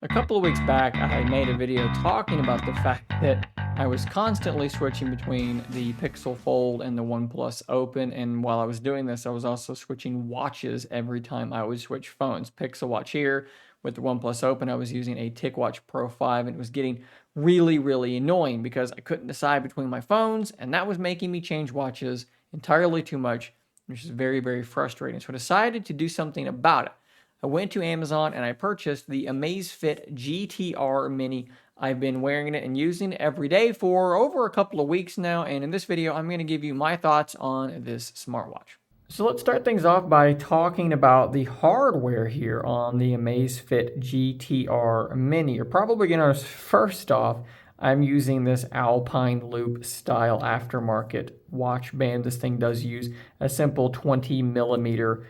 A couple of weeks back, I made a video talking about the fact that I was constantly switching between the Pixel Fold and the OnePlus Open. And while I was doing this, I was also switching watches every time I would switch phones. Pixel Watch here with the OnePlus Open, I was using a TicWatch Pro 5, and it was getting really annoying because I couldn't decide between my phones, and that was making me change watches entirely too much, which is very frustrating. So I decided to do something about it. I went to Amazon and I purchased the Amazfit GTR Mini. I've been wearing it and using it every day for over a couple of weeks now, and in this video, I'm going to give you my thoughts on this smartwatch. So let's start things off by talking about the hardware here on the Amazfit GTR Mini. You're probably going to notice first off, I'm using this Alpine Loop style aftermarket watch band. This thing does use a simple 20 millimeter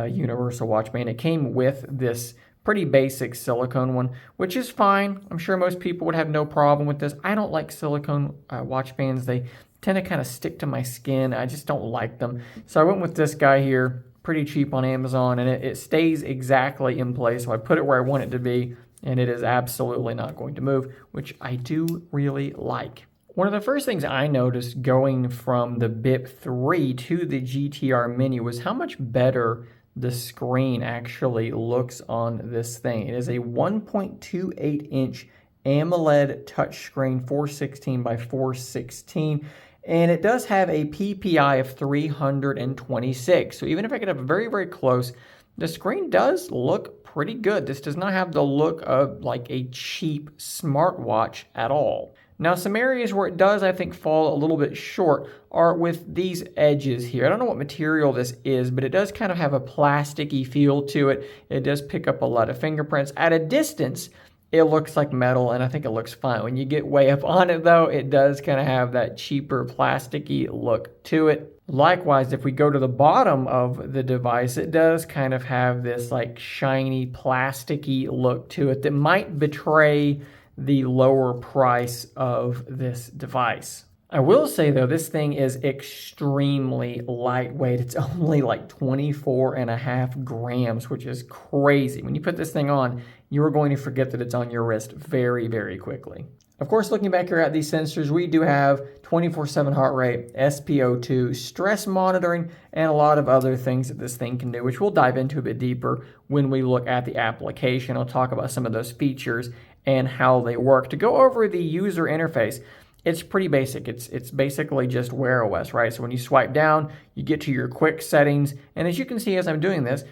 universal watch band. It came with this pretty basic silicone one, which is fine. I'm sure most people would have no problem with this. I don't like silicone watch bands. They tend to kind of stick to my skin. I just don't like them. So I went with this guy here, pretty cheap on Amazon, and it stays exactly in place. So I put it where I want it to be, and it is absolutely not going to move, which I do really like. One of the first things I noticed going from the BIP 3 to the GTR Mini was how much better the screen actually looks on this thing. It is a 1.28 inch AMOLED touchscreen, 416 by 416, and it does have a PPI of 326. So even if I get up very close, the screen does look pretty good. This does not have the look of like a cheap smartwatch at all. Now, some areas where it does, I think, fall a little bit short are with these edges here. I don't know what material this is, but it does kind of have a plasticky feel to it. It does pick up a lot of fingerprints. At a distance, it looks like metal, and I think it looks fine. When you get way up on it, though, it does kind of have that cheaper, plasticky look to it. Likewise, if we go to the bottom of the device, it does kind of have this like shiny, plasticky look to it that might betray the lower price of this device. I will say though, this thing is extremely lightweight. It's only like 24.5 grams, which is crazy. When you put this thing on, you're going to forget that it's on your wrist very quickly. Of course, looking back here at these sensors, we do have 24/7 heart rate, SpO2, stress monitoring, and a lot of other things that this thing can do, which we'll dive into a bit deeper when we look at the application. I'll talk about some of those features and how they work. To go over the user interface, it's pretty basic. It's basically just Wear OS, right? So when you swipe down, you get to your quick settings, and as you can see as I'm doing this,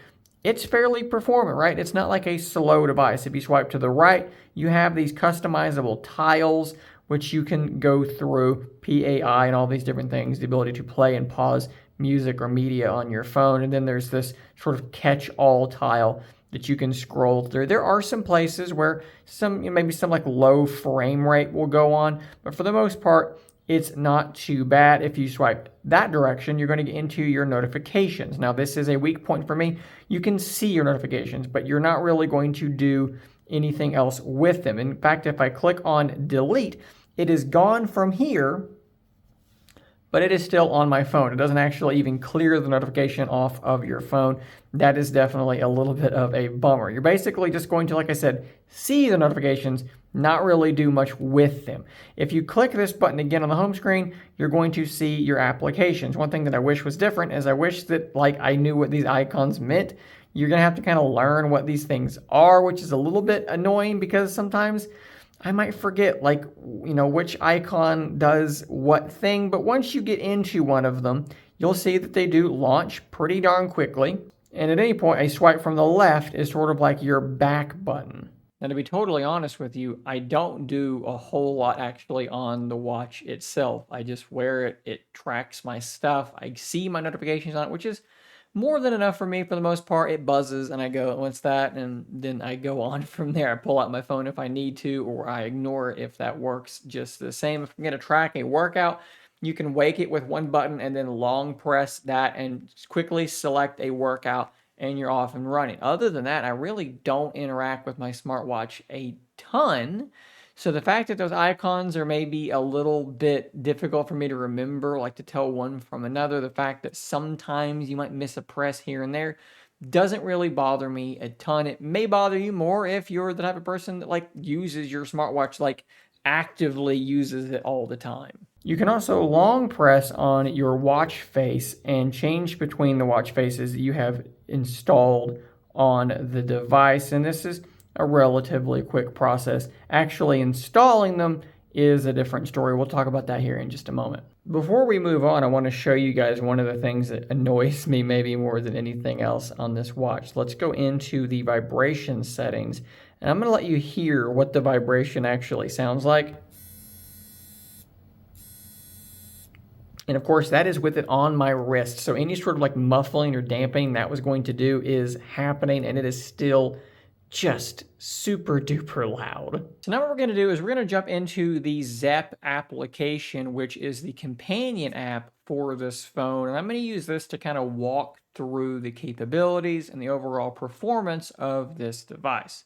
it's fairly performant, right? It's not like a slow device. If you swipe to the right, you have these customizable tiles, which you can go through, PAI and all these different things, the ability to play and pause music or media on your phone. And then there's this sort of catch-all tile that you can scroll through. There are some places where maybe some like low frame rate will go on, but for the most part, it's not too bad. If you swipe that direction, you're going to get into your notifications. Now, this is a weak point for me. You can see your notifications, but you're not really going to do anything else with them. In fact, if I click on delete, it is gone from here, but it is still on my phone. It doesn't actually even clear the notification off of your phone. That is definitely a little bit of a bummer. You're basically just going to, like I said, see the notifications, not really do much with them. If you click this button again on the home screen, you're going to see your applications. One thing that I wish was different is I wish that like I knew what these icons meant. You're gonna have to kind of learn what these things are, which is a little bit annoying because sometimes I might forget like, which icon does what thing, but once you get into one of them, you'll see that they do launch pretty darn quickly. And at any point, a swipe from the left is sort of like your back button. Now, to be totally honest with you, I don't do a whole lot actually on the watch itself. I just wear it, it tracks my stuff, I see my notifications on it, which is more than enough for me for the most part. It buzzes and I go, what's that? And then I go on from there. I pull out my phone if I need to, or I ignore it if that works just the same. If I'm going to track a workout, you can wake it with one button and then long press that and quickly select a workout and you're off and running. Other than that, I really don't interact with my smartwatch a ton. So the fact that those icons are maybe a little bit difficult for me to remember, like to tell one from another, the fact that sometimes you might miss a press here and there, Doesn't really bother me a ton. It may bother you more if you're the type of person that like uses your smartwatch, like actively uses it all the time. You can also long press on your watch face and change between the watch faces that you have installed on the device. And this is a relatively quick process. Actually installing them is a different story. We'll talk about that here in just a moment. Before we move on, I want to show you guys one of the things that annoys me maybe more than anything else on this watch. Let's go into the vibration settings, and I'm going to let you hear what the vibration actually sounds like. And of course, that is with it on my wrist. So any sort of like muffling or dampening that was going to do is happening, and it is still just super duper loud. So now what we're going to do is we're going to jump into the Zap application, which is the companion app for this phone. And I'm going to use this to kind of walk through the capabilities and the overall performance of this device.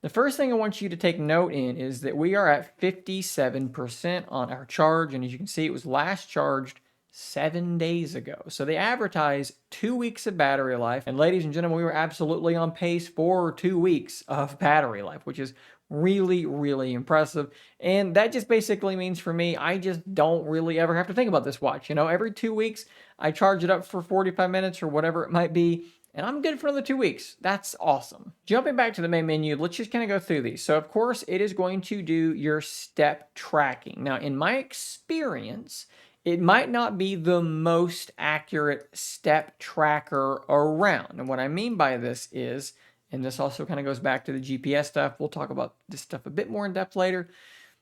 The first thing I want you to take note in is that we are at 57% on our charge. And as you can see, it was last charged 7 days ago. So they advertise 2 weeks of battery life. And ladies and gentlemen, we were absolutely on pace for 2 weeks of battery life, which is really, really impressive. And that just basically means for me, I just don't really ever have to think about this watch. You know, every 2 weeks, I charge it up for 45 minutes or whatever it might be, and I'm good for another 2 weeks. That's awesome. Jumping back to the main menu, let's just kind of go through these. So of course, it is going to do your step tracking. Now, in my experience, it might not be the most accurate step tracker around. And what I mean by this is, and this also kind of goes back to the GPS stuff, we'll talk about this stuff a bit more in depth later.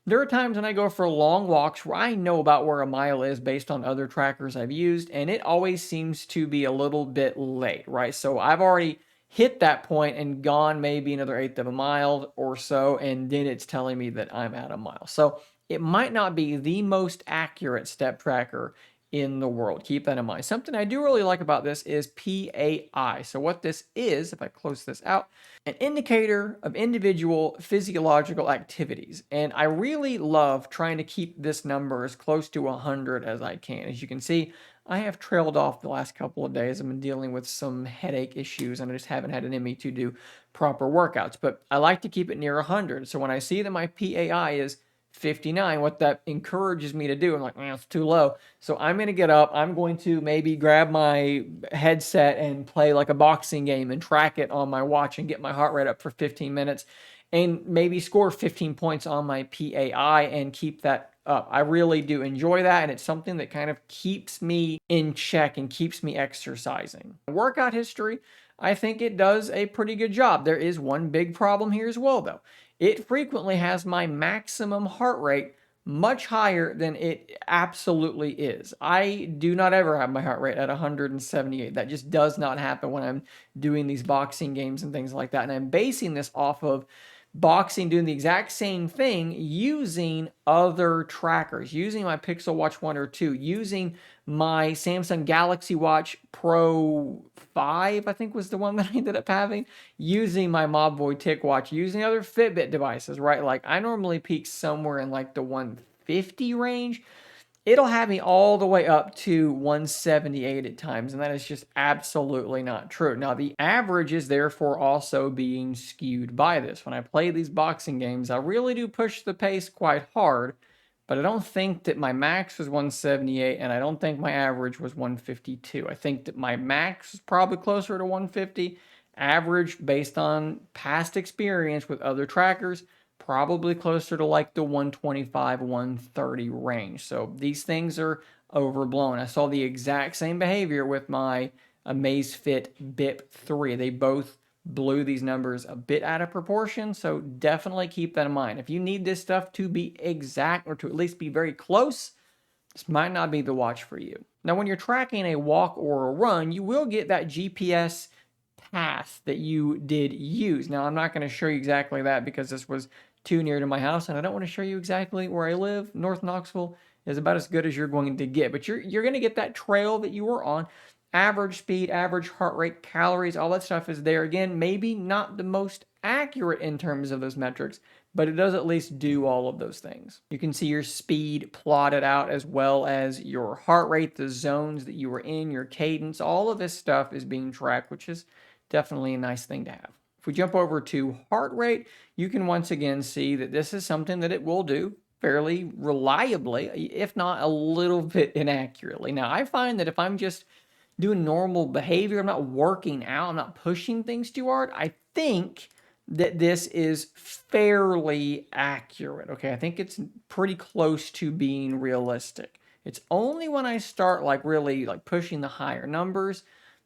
There are times when I go for long walks where I know about where a mile is based on other trackers I've used, and it always seems to be a little bit late, right? So I've already hit that point and gone maybe another eighth of a mile or so, and then it's telling me that I'm at a mile. So it might not be the most accurate step tracker in the world. Keep that in mind. Something I do really like about this is PAI. So what this is, if I close this out, an indicator of individual physiological activities. And I really love trying to keep this number as close to 100 as I can. As you can see, I have trailed off the last couple of days. I've been dealing with some headache issues and I just haven't had it in me to do proper workouts. But I like to keep it near 100. So when I see that my PAI is 59, what that encourages me to do, I'm like, man, it's too low. So I'm going to get up. I'm going to maybe grab my headset and play like a boxing game and track it on my watch and get my heart rate up for 15 minutes and maybe score 15 points on my PAI and keep that up. I really do enjoy that, and it's something that kind of keeps me in check and keeps me exercising. Workout history, I think it does a pretty good job. There is one big problem here as well, though. It frequently has my maximum heart rate much higher than it absolutely is. I do not ever have my heart rate at 178. That just does not happen when I'm doing these boxing games and things like that. And I'm basing this off of boxing doing the exact same thing using other trackers, using my Pixel Watch 1 or 2, using my Samsung Galaxy Watch Pro 5, I think was the one that I ended up having, using my Mobvoi TicWatch, using other Fitbit devices, right? Like I normally peak somewhere in like the 150 range. It'll have me all the way up to 178 at times, and that is just absolutely not true. Now, the average is therefore also being skewed by this. When I play these boxing games, I really do push the pace quite hard, but I don't think that my max was 178, and I don't think my average was 152. I think that my max is probably closer to 150. Average, based on past experience with other trackers, probably closer to like the 125, 130 range. So these things are overblown. I saw the exact same behavior with my Amazfit BIP 3. They both blew these numbers a bit out of proportion, so definitely keep that in mind. If you need this stuff to be exact or to at least be very close, this might not be the watch for you. Now, when you're tracking a walk or a run, you will get that GPS path that you did use. Now, I'm not going to show you exactly that because this was too near to my house, and I don't want to show you exactly where I live. North Knoxville is about as good as you're going to get, but you're going to get that trail that you were on. Average speed, average heart rate, calories, all that stuff is there. Again, maybe not the most accurate in terms of those metrics, but it does at least do all of those things. You can see your speed plotted out as well as your heart rate, the zones that you were in, your cadence, all of this stuff is being tracked, which is definitely a nice thing to have. If we jump over to heart rate, you can once again see that this is something that it will do fairly reliably, if not a little bit inaccurately. Now, I find that if I'm just doing normal behavior, I'm not working out, I'm not pushing things too hard, I think that this is fairly accurate. Okay, I think it's pretty close to being realistic. It's only when I start like really like pushing the higher numbers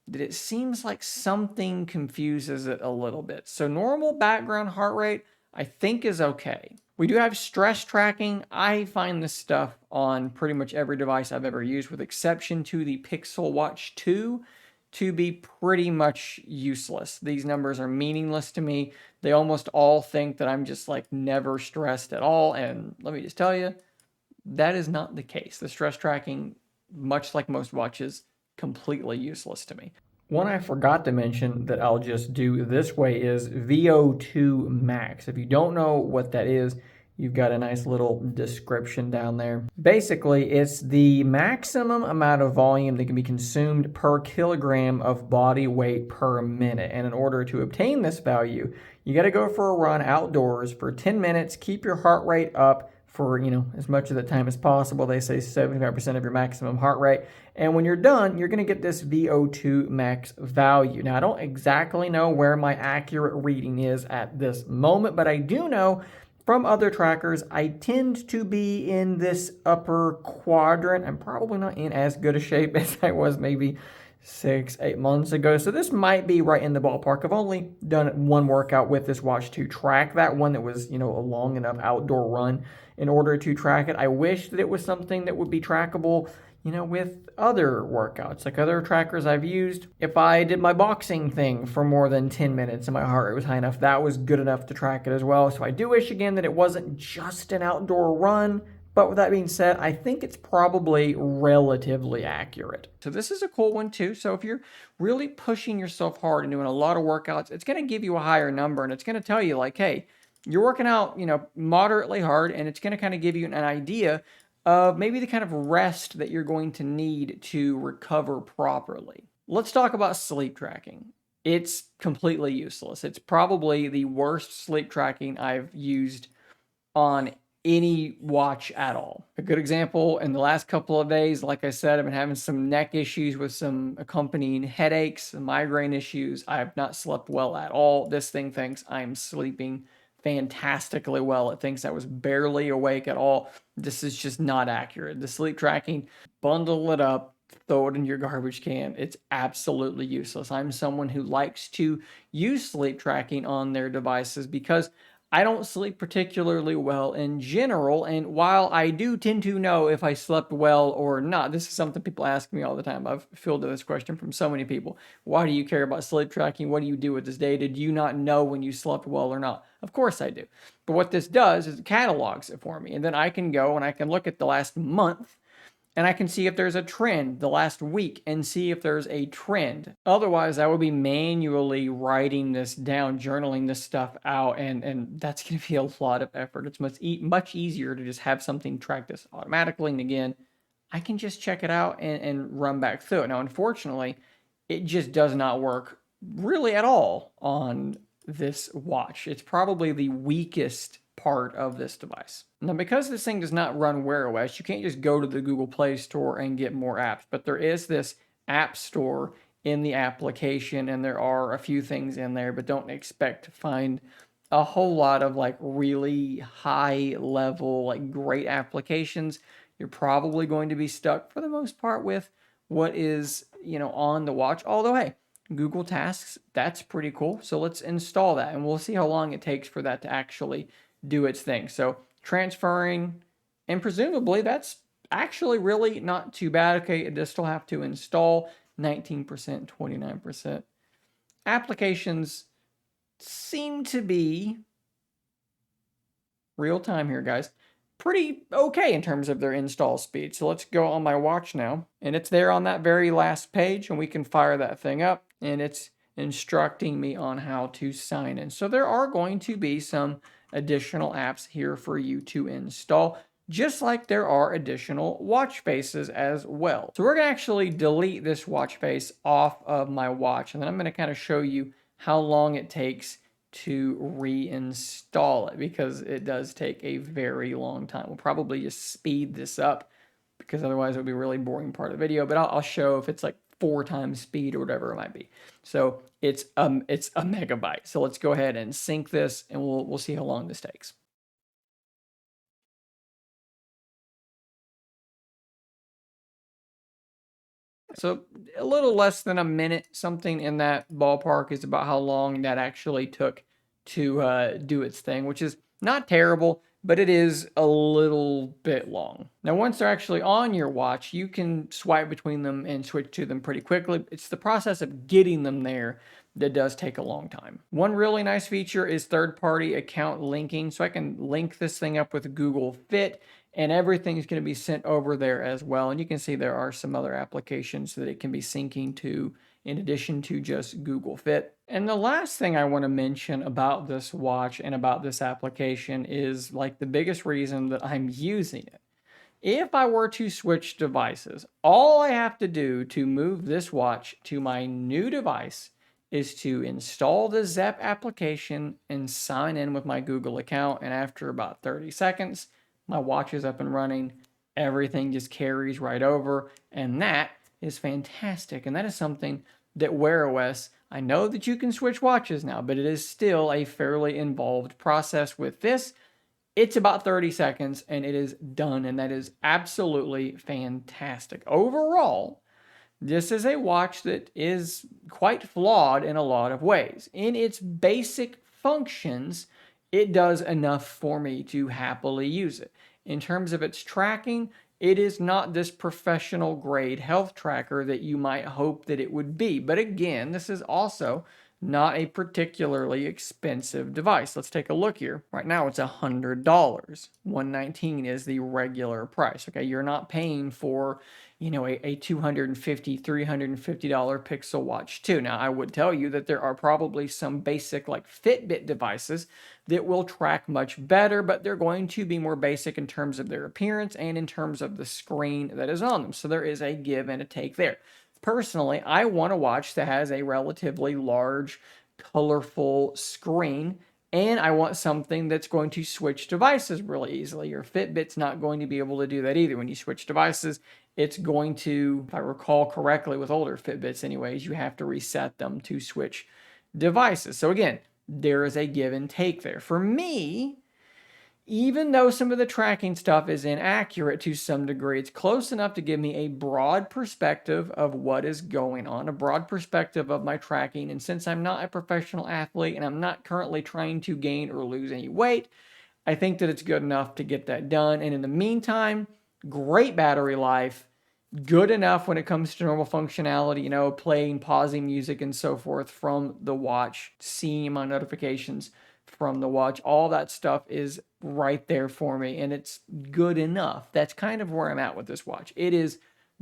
that it seems like something confuses it a little bit. So normal background heart rate, I think, is okay. We do have stress tracking. I find this stuff on pretty much every device I've ever used, with exception to the Pixel Watch 2, to be pretty much useless. These numbers are meaningless to me. They almost all think that I'm just like never stressed at all. And let me just tell you, that is not the case. The stress tracking, much like most watches, completely useless to me. One I forgot to mention that I'll just do this way is VO2 max. If you don't know what that is, you've got a nice little description down there. Basically, it's the maximum amount of volume that can be consumed per kilogram of body weight per minute. And in order to obtain this value, you got to go for a run outdoors for 10 minutes, keep your heart rate up for, as much of the time as possible. They say 75% of your maximum heart rate. And when you're done, you're going to get this VO2 max value. Now, I don't exactly know where my accurate reading is at this moment, but I do know from other trackers, I tend to be in this upper quadrant. I'm probably not in as good a shape as I was maybe 6-8 months ago. So this might be right in the ballpark. I've only done one workout with this watch to track that one that was, a long enough outdoor run in order to track it. I wish that it was something that would be trackable, with other workouts, like other trackers I've used. If I did my boxing thing for more than 10 minutes and my heart rate was high enough, that was good enough to track it as well. So I do wish again that it wasn't just an outdoor run. But with that being said, I think it's probably relatively accurate. So this is a cool one too. So if you're really pushing yourself hard and doing a lot of workouts, it's going to give you a higher number, and it's going to tell you like, hey, you're working out, moderately hard, and it's going to kind of give you an idea of maybe the kind of rest that you're going to need to recover properly. Let's talk about sleep tracking. It's completely useless. It's probably the worst sleep tracking I've used on any watch at all. A good example, in the last couple of days, like I said, I've been having some neck issues with some accompanying headaches and migraine issues. I have not slept well at all. This thing thinks I'm sleeping fantastically well. It thinks I was barely awake at all. This is just not accurate. The sleep tracking, bundle it up, throw it in your garbage can. It's absolutely useless. I'm someone who likes to use sleep tracking on their devices because I don't sleep particularly well in general, and while I do tend to know if I slept well or not, this is something people ask me all the time. I've fielded this question from so many people. Why do you care about sleep tracking? What do you do with this data? Do you not know when you slept well or not? Of course I do. But what this does is it catalogs it for me, and then I can go and I can look at the last month, and I can see if there's a trend the last week and see if there's a trend. Otherwise, I would be manually writing this down, journaling this stuff out, and that's going to be a lot of effort. It's much easier to just have something track this automatically. And again, I can just check it out and run back through it. Now, unfortunately, it just does not work really at all on this watch. It's probably the weakest part of this device. Now, because this thing does not run Wear OS, you can't just go to the Google Play Store and get more apps, but there is this app store in the application, and there are a few things in there, but don't expect to find a whole lot of like really high level, like great applications. You're probably going to be stuck for the most part with what is, on the watch. Although, hey, Google Tasks, that's pretty cool. So let's install that, and we'll see how long it takes for that to actually do its thing. So transferring, and presumably that's actually really not too bad. Okay, it does still have to install 19%, 29%. Applications seem to be real time here, guys. Pretty okay in terms of their install speed. So let's go on my watch now, and it's there on that very last page, and we can fire that thing up, and it's instructing me on how to sign in. So there are going to be some additional apps here for you to install. just like there are additional watch faces as well. So we're gonna actually delete this watch face off of my watch, and then I'm gonna kind of show you how long it takes to reinstall it, because it does take a very long time. We'll probably just speed this up because otherwise it would be a really boring part of the video, but I'll show if it's like 4 times speed or whatever it might be. So it's a megabyte. So let's go ahead and sync this, and we'll see how long this takes. So a little less than a minute, something in that ballpark, is about how long that actually took to do its thing, which is not terrible, but it is a little bit long. Now, once they're actually on your watch, you can swipe between them and switch to them pretty quickly. It's the process of getting them there that does take a long time. One really nice feature is third-party account linking. So I can link this thing up with Google Fit, and everything's going to be sent over there as well. And you can see there are some other applications that it can be syncing to in addition to just Google Fit. And the last thing I want to mention about this watch and about this application is like the biggest reason that I'm using it. If I were to switch devices, all I have to do to move this watch to my new device is to install the Zap application and sign in with my Google account. And after about 30 seconds, my watch is up and running. Everything just carries right over. And that is fantastic. And that is something that Wear OS, I know that you can switch watches now, but it is still a fairly involved process with this. It's about 30 seconds and it is done, and that is absolutely fantastic. Overall, this is a watch that is quite flawed in a lot of ways. In its basic functions, it does enough for me to happily use it. In terms of its tracking, it is not this professional grade health tracker that you might hope that it would be. But again, this is also not a particularly expensive device. Let's take a look here. Right now it's $100. $119 is the regular price. Okay, you're not paying for, you know, a $250, $350 Pixel Watch 2. Now, I would tell you that there are probably some basic like Fitbit devices that will track much better, but they're going to be more basic in terms of their appearance and in terms of the screen that is on them. So there is a give and a take there. Personally, I want a watch that has a relatively large, colorful screen, and I want something that's going to switch devices really easily. Your Fitbit's not going to be able to do that either. When you switch devices, it's going to, if I recall correctly with older Fitbits anyways, you have to reset them to switch devices. So again, there is a give and take there. For me, even though some of the tracking stuff is inaccurate to some degree, it's close enough to give me a broad perspective of what is going on, a broad perspective of my tracking. And since I'm not a professional athlete and I'm not currently trying to gain or lose any weight, I think that it's good enough to get that done. And in the meantime, great battery life, good enough when it comes to normal functionality, you know, playing, pausing music and so forth from the watch, seeing my notifications from the watch. All that stuff is right there for me, and it's good enough. That's kind of where I'm at with this watch. It is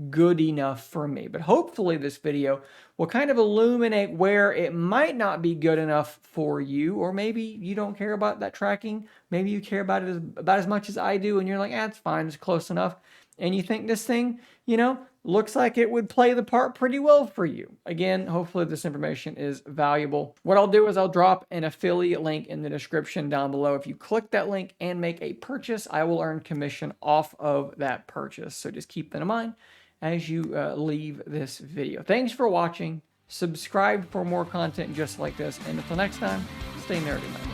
good enough for me. But hopefully this video will kind of illuminate where it might not be good enough for you, or maybe you don't care about that tracking. Maybe you care about it about as much as I do, and you're like, it's fine, it's close enough. And you think this thing, you know, looks like it would play the part pretty well for you. Again, hopefully this information is valuable. What I'll do is I'll drop an affiliate link in the description down below. If you click that link and make a purchase, I will earn commission off of that purchase. So just keep that in mind as you leave this video. Thanks for watching. Subscribe for more content just like this. And until next time, stay nerdy, man.